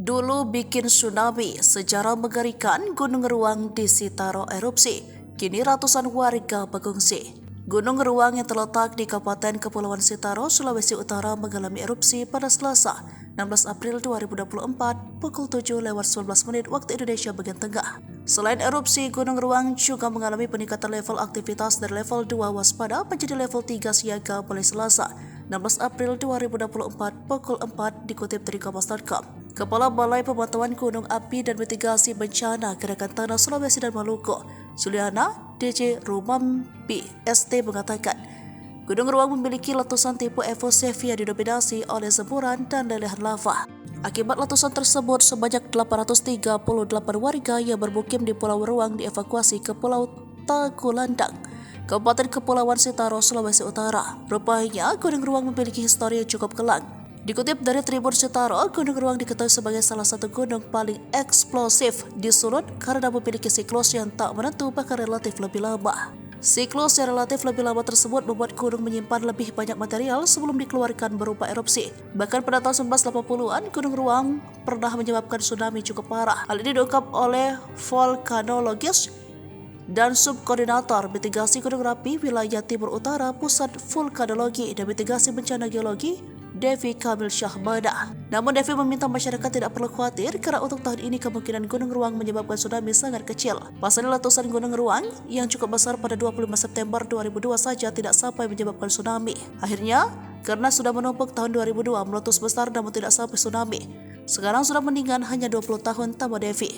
Dulu bikin tsunami, sejarah mengerikan Gunung Ruang di Sitaro erupsi. Kini ratusan warga mengungsi. Gunung Ruang yang terletak di Kabupaten Kepulauan Sitaro, Sulawesi Utara mengalami erupsi pada Selasa, 16 April 2024 pukul 7:19 waktu Indonesia bagian tengah. Selain erupsi, Gunung Ruang juga mengalami peningkatan level aktivitas dari level 2 waspada menjadi level 3 siaga mulai Selasa, 16 April 2024 pukul 4 dikutip dari Kompas.com. Kepala Balai Pemantauan Gunung Api dan Mitigasi Bencana Gerakan Tanah Sulawesi dan Maluku, Suliana DJ Rumampi ST mengatakan, Gunung Ruang memiliki letusan tipe Evosevia didominasi oleh semburan dan lelehan lava. Akibat letusan tersebut, sebanyak 838 warga yang bermukim di Pulau Ruang dievakuasi ke Pulau Tagulandang, Kabupaten Kepulauan Sitaro, Sulawesi Utara. Rupanya, Gunung Ruang memiliki histori yang cukup kelam. Dikutip dari Tribun Sitaro, Gunung Ruang diketahui sebagai salah satu gunung paling eksplosif di Sulut karena memiliki siklus yang tak menentu bahkan relatif lebih lama. Siklus yang relatif lebih lama tersebut membuat gunung menyimpan lebih banyak material sebelum dikeluarkan berupa erupsi. Bahkan pada tahun 1980-an, Gunung Ruang pernah menyebabkan tsunami cukup parah. Hal ini diungkap oleh vulkanologis dan subkoordinator mitigasi gunung api wilayah Timur Utara Pusat Vulkanologi dan Mitigasi Bencana Geologi Devi Kamil Syahbana. Namun Devi meminta masyarakat tidak perlu khawatir karena untuk tahun ini kemungkinan Gunung Ruang menyebabkan tsunami sangat kecil. Pasalnya letusan Gunung Ruang yang cukup besar pada 25 September 2002 saja tidak sampai menyebabkan tsunami. Akhirnya, karena sudah menumpuk tahun 2002 meletus besar namun tidak sampai tsunami. Sekarang sudah meninggal hanya 20 tahun, tambah Devi.